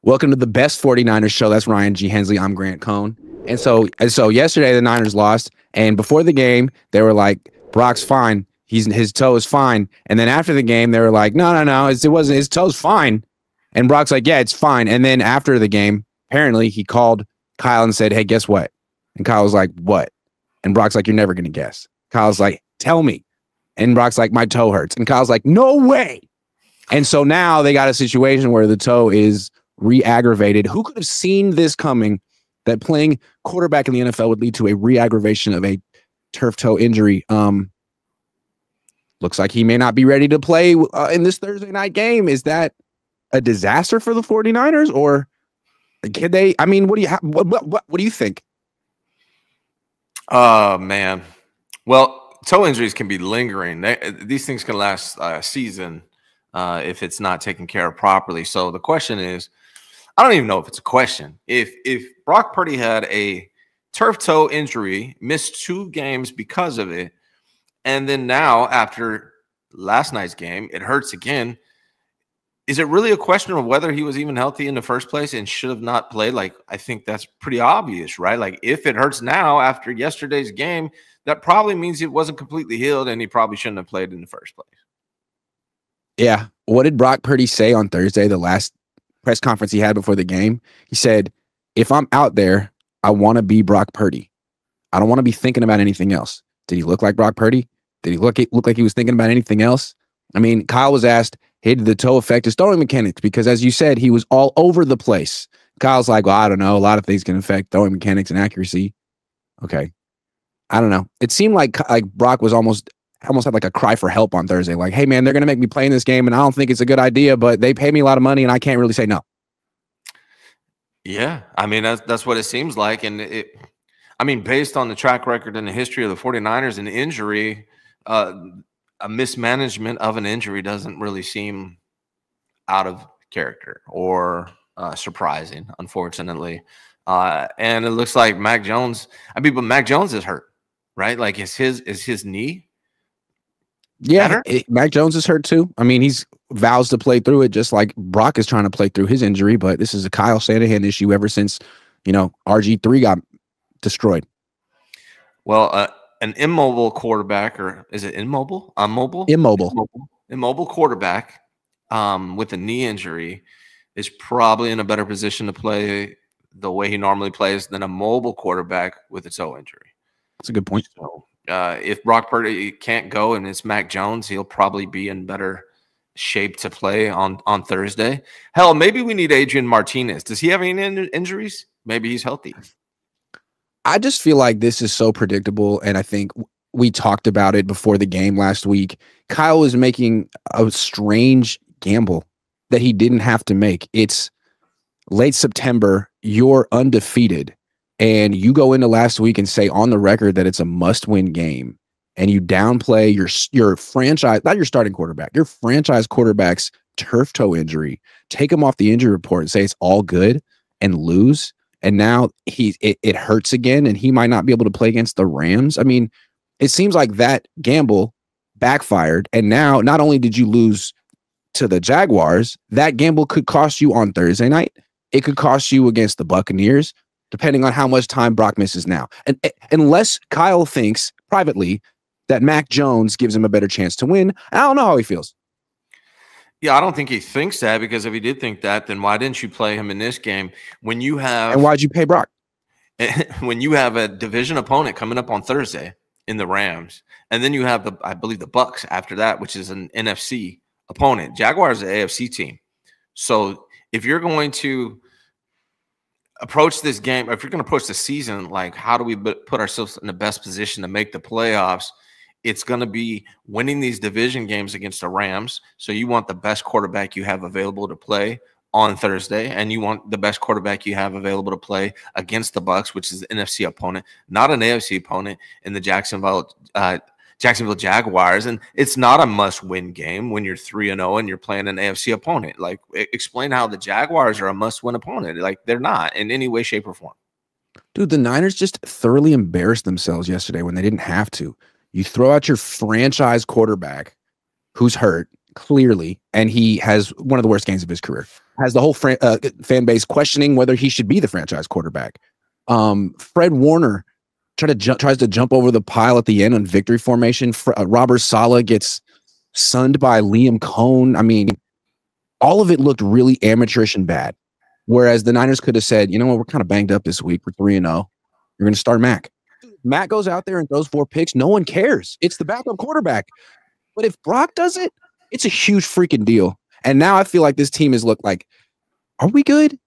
Welcome to the best 49ers show. That's Ryan G. Hensley. I'm Grant Cohn. And so yesterday the Niners lost, and before the game, they were like, Brock's fine. His toe is fine. And then after the game, they were like, no, it wasn't. His toe's fine. And Brock's like, yeah, it's fine. And then after the game, apparently he called Kyle and said, hey, guess what? And Kyle was like, what? And Brock's like, you're never going to guess. Kyle's like, tell me. And Brock's like, my toe hurts. And Kyle's like, no way. And so now they got a situation where the toe is re-aggravated. Who could have seen this coming, that playing quarterback in the NFL would lead to a re-aggravation of a turf toe injury? Looks like he may not be ready to play in this Thursday night game. Is that a disaster for the 49ers, or can they? I mean, what do you think? Oh, man. Well, toe injuries can be lingering. These things can last a season if it's not taken care of properly. So the question is, I don't even know if it's a question. If Brock Purdy had a turf toe injury, missed 2 games because of it, and then now after last night's game, it hurts again, is it really a question of whether he was even healthy in the first place and should have not played? Like, I think that's pretty obvious, right? Like, if it hurts now after yesterday's game, that probably means it wasn't completely healed and he probably shouldn't have played in the first place. Yeah. What did Brock Purdy say on Thursday, the last press conference he had before the game? He said, if I'm out there, I want to be Brock Purdy. I don't want to be thinking about anything else. Did he look like Brock Purdy? Did he look like he was thinking about anything else? I mean, Kyle was asked, hey, did the toe affect his throwing mechanics? Because as you said, he was all over the place. Kyle's like, well, I don't know. A lot of things can affect throwing mechanics and accuracy. Okay. I don't know. It seemed like Brock was almost had like a cry for help on Thursday. Like, hey, man, they're going to make me play in this game, and I don't think it's a good idea, but they pay me a lot of money, and I can't really say no. Yeah. I mean, that's what it seems like. And based on the track record and the history of the 49ers and injury, a mismanagement of an injury doesn't really seem out of character or surprising, unfortunately. And it looks like Mac Jones. But Mac Jones is hurt, right? Like, is his knee? Yeah, Mac Jones is hurt too. I mean, he's vows to play through it, just like Brock is trying to play through his injury. But this is a Kyle Shanahan issue ever since, RG3 got destroyed. Well, an immobile quarterback, or is it immobile? Immobile quarterback with a knee injury is probably in a better position to play the way he normally plays than a mobile quarterback with a toe injury. That's a good point. So, if Brock Purdy can't go and it's Mac Jones, he'll probably be in better shape to play on Thursday. Hell, maybe we need Adrian Martinez. Does he have any injuries? Maybe he's healthy. I just feel like this is so predictable, and I think we talked about it before the game last week. Kyle was making a strange gamble that he didn't have to make. It's late September, you're undefeated, and you go into last week and say on the record that it's a must-win game, and you downplay your franchise, not your starting quarterback, your franchise quarterback's turf toe injury, take him off the injury report and say it's all good and lose. And now it hurts again, and he might not be able to play against the Rams. I mean, it seems like that gamble backfired. And now not only did you lose to the Jaguars, that gamble could cost you on Thursday night. It could cost you against the Buccaneers, depending on how much time Brock misses now. And unless Kyle thinks privately that Mac Jones gives him a better chance to win, I don't know how he feels. Yeah, I don't think he thinks that, because if he did think that, then why didn't you play him in this game when you have? And why'd you pay Brock? When you have a division opponent coming up on Thursday in the Rams, and then you have I believe the Bucs after that, which is an NFC opponent. Jaguars are an AFC team. So if you're going to approach this game, if you're going to approach the season, like, how do we put ourselves in the best position to make the playoffs? It's going to be winning these division games against the Rams. So you want the best quarterback you have available to play on Thursday, and you want the best quarterback you have available to play against the Bucs, which is an NFC opponent, not an AFC opponent, in the Jacksonville Jaguars. And it's not a must-win game when you're 3-0 and you're playing an AFC opponent. Like, explain how the Jaguars are a must-win opponent. Like, they're not in any way, shape, or form. Dude, the Niners just thoroughly embarrassed themselves yesterday when they didn't have to. You throw out your franchise quarterback who's hurt, clearly, and he has one of the worst games of his career. has the whole fan base questioning whether he should be the franchise quarterback. Fred Warner tries to jump over the pile at the end on victory formation. Robert Saleh gets sunned by Liam Cohn. I mean, all of it looked really amateurish and bad. Whereas the Niners could have said, you know what, we're kind of banged up this week. We're 3-0. You're going to start Mac. Mac goes out there and throws 4 picks. No one cares. It's the backup quarterback. But if Brock does it, it's a huge freaking deal. And now I feel like this team has looked like, are we good?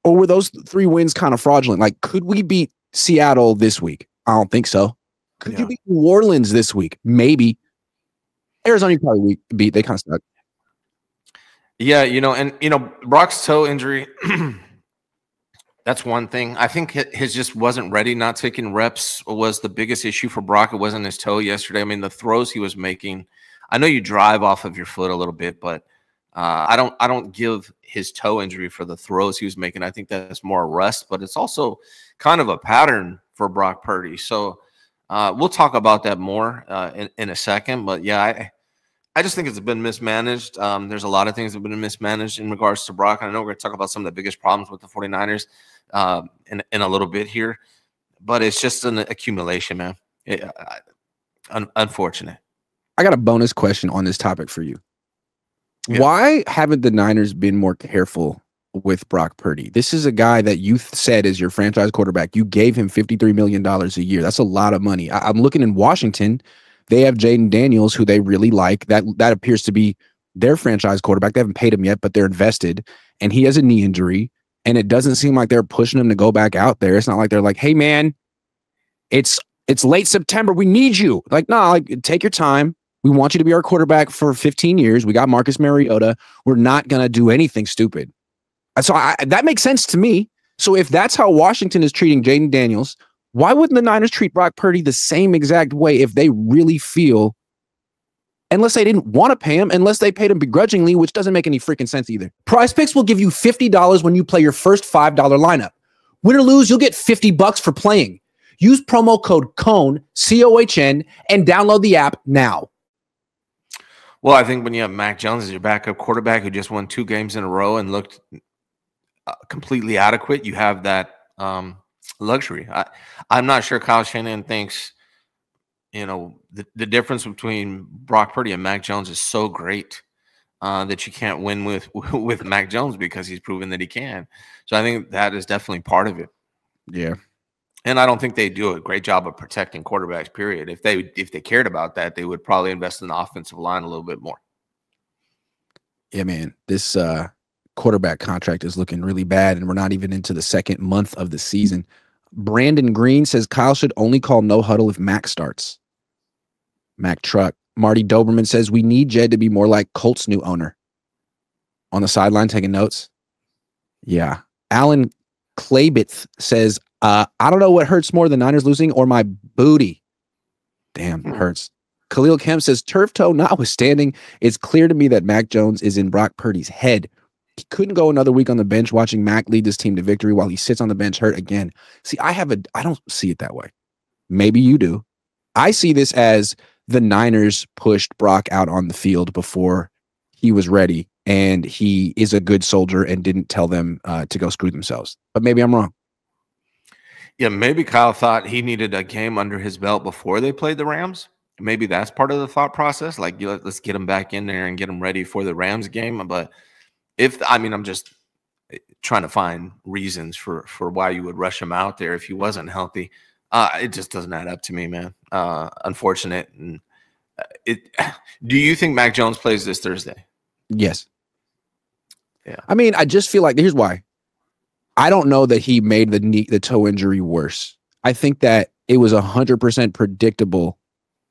Or were those 3 wins kind of fraudulent? Like, could we beat Seattle this week? I don't think so. Could you beat New Orleans this week? Maybe. Arizona you probably beat. They kind of stuck. Yeah, Brock's toe injury, that's one thing. I think his just wasn't ready. Not taking reps was the biggest issue for Brock. It wasn't his toe yesterday. I mean, the throws he was making, I know you drive off of your foot a little bit, but I don't give his toe injury for the throws he was making. I think that's more rust, but it's also kind of a pattern for Brock Purdy. So we'll talk about that more in a second. But yeah, I just think it's been mismanaged. There's a lot of things that have been mismanaged in regards to Brock. And I know we're going to talk about some of the biggest problems with the 49ers in a little bit here. But it's just an accumulation, man. Unfortunate. I got a bonus question on this topic for you. Yeah. Why haven't the Niners been more careful with Brock Purdy? This is a guy that you said is your franchise quarterback. You gave him $53 million a year. That's a lot of money. I'm looking in Washington. They have Jaden Daniels, who they really like. That appears to be their franchise quarterback. They haven't paid him yet, but they're invested. And he has a knee injury. And it doesn't seem like they're pushing him to go back out there. It's not like they're like, hey, man, it's late September. We need you. Like, no, like, take your time. We want you to be our quarterback for 15 years. We got Marcus Mariota. We're not going to do anything stupid. So that makes sense to me. So if that's how Washington is treating Jaden Daniels, why wouldn't the Niners treat Brock Purdy the same exact way if they really feel, unless they didn't want to pay him, unless they paid him begrudgingly, which doesn't make any freaking sense either. Prize Picks will give you $50 when you play your first $5 lineup. Win or lose, you'll get $50 for playing. Use promo code COHN, C-O-H-N, and download the app now. Well, I think when you have Mac Jones as your backup quarterback who just won 2 games in a row and looked completely adequate, you have that luxury. I'm not sure Kyle Shanahan thinks, the difference between Brock Purdy and Mac Jones is so great that you can't win with Mac Jones because he's proven that he can. So I think that is definitely part of it. Yeah. And I don't think they do a great job of protecting quarterbacks, period. If they cared about that, they would probably invest in the offensive line a little bit more. Yeah, man. This quarterback contract is looking really bad, and we're not even into the second month of the season. Brandon Green says Kyle should only call no huddle if Mac starts. Mac Truck. Marty Doberman says we need Jed to be more like Colts' new owner. On the sideline taking notes. Yeah. Alan Klebitz says, I don't know what hurts more than Niners losing or my booty. Damn, it hurts. Khalil Kemp says, turf toe notwithstanding, it's clear to me that Mac Jones is in Brock Purdy's head. He couldn't go another week on the bench watching Mac lead this team to victory while he sits on the bench hurt again. See, I don't see it that way. Maybe you do. I see this as the Niners pushed Brock out on the field before he was ready, and he is a good soldier and didn't tell them to go screw themselves. But maybe I'm wrong. Yeah, maybe Kyle thought he needed a game under his belt before they played the Rams. Maybe that's part of the thought process. Like, let's get him back in there and get him ready for the Rams game. But I'm just trying to find reasons for why you would rush him out there if he wasn't healthy. It just doesn't add up to me, man. Unfortunate. And do you think Mac Jones plays this Thursday? Yes. Yeah. I mean, I just feel like here's why. I don't know that he made the toe injury worse. I think that it was 100% predictable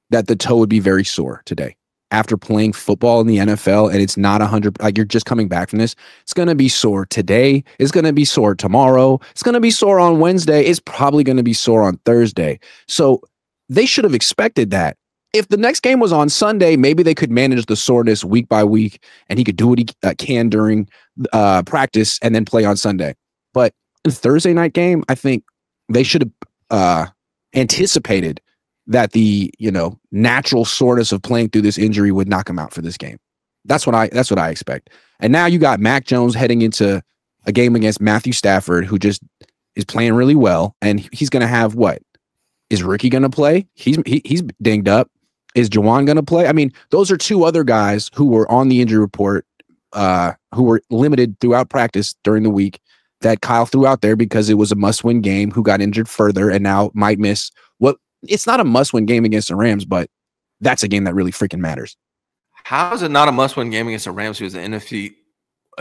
that the toe would be very sore today. After playing football in the NFL, and it's not 100, like you're just coming back from this, it's going to be sore today. It's going to be sore tomorrow. It's going to be sore on Wednesday. It's probably going to be sore on Thursday. So they should have expected that. If the next game was on Sunday, maybe they could manage the soreness week by week, and he could do what he can during practice and then play on Sunday. But in the Thursday night game, I think they should have anticipated that the natural soreness of playing through this injury would knock him out for this game. That's what I expect. And now you got Mac Jones heading into a game against Matthew Stafford, who just is playing really well, and he's going to have what? Is Ricky going to play? He's dinged up. Is Juwan going to play? I mean, those are two other guys who were on the injury report, who were limited throughout practice during the week, that Kyle threw out there because it was a must-win game, who got injured further and now might miss what it's not a must-win game against the Rams, but that's a game that really freaking matters. How is it not a must-win game against the Rams, who is the NFC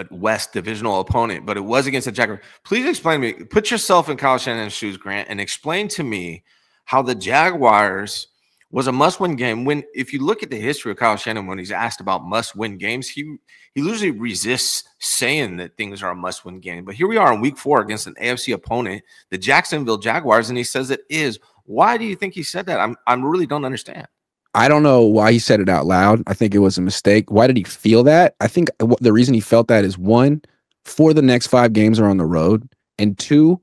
West divisional opponent, but it was against the Jaguars? Please explain to me, put yourself in Kyle Shanahan's shoes, Grant, and explain to me how the Jaguars was a must-win game when, if you look at the history of Kyle Shanahan, when he's asked about must-win games, he usually resists saying that things are a must-win game. But here we are in week 4 against an AFC opponent, the Jacksonville Jaguars, and he says it is. Why do you think he said that? I really don't understand. I don't know why he said it out loud. I think it was a mistake. Why did he feel that? I think the reason he felt that is, 1, 4 of the next 5 games are on the road, and 2,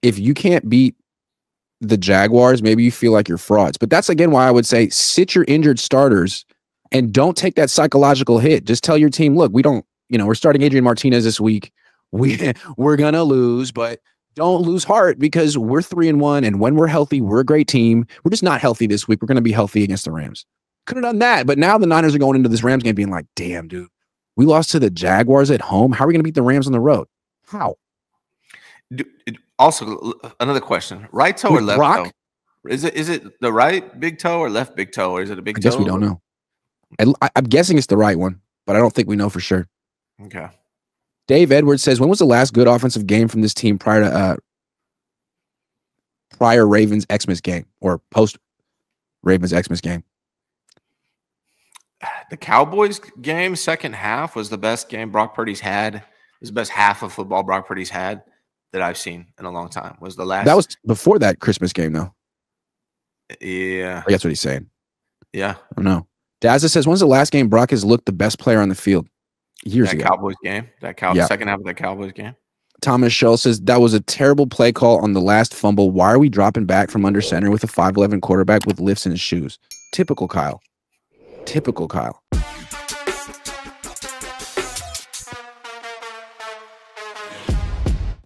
if you can't beat the Jaguars, maybe you feel like you're frauds. But that's, again, why I would say sit your injured starters and don't take that psychological hit. Just tell your team, look, we don't, we're starting Adrian Martinez this week. We're going to lose, but don't lose heart, because we're 3-1. And when we're healthy, we're a great team. We're just not healthy this week. We're going to be healthy against the Rams. Could have done that. But now the Niners are going into this Rams game being like, damn, dude, we lost to the Jaguars at home. How are we going to beat the Rams on the road? How? Also, another question: right toe or left Brock? toe? Is it the right big toe or left big toe, or is it a big toe? I guess we don't know. I'm guessing it's the right one, but I don't think we know for sure. Okay. Dave Edwards says, when was the last good offensive game from this team prior to Ravens Xmas game, or post Ravens Xmas game? The Cowboys game, second half, was the best game Brock Purdy's had. It was the best half of football Brock Purdy's had that I've seen in a long time. Was the last. That was before that Christmas game, though. Yeah. That's what he's saying. Yeah. I don't know. Dazza says, when's the last game Brock has looked the best player on the field? Years ago. Cowboys game. Second half of the Cowboys game. Thomas Shull says, that was a terrible play call on the last fumble. Why are we dropping back from under center with a 5'11" quarterback with lifts in his shoes? Typical Kyle. Typical Kyle.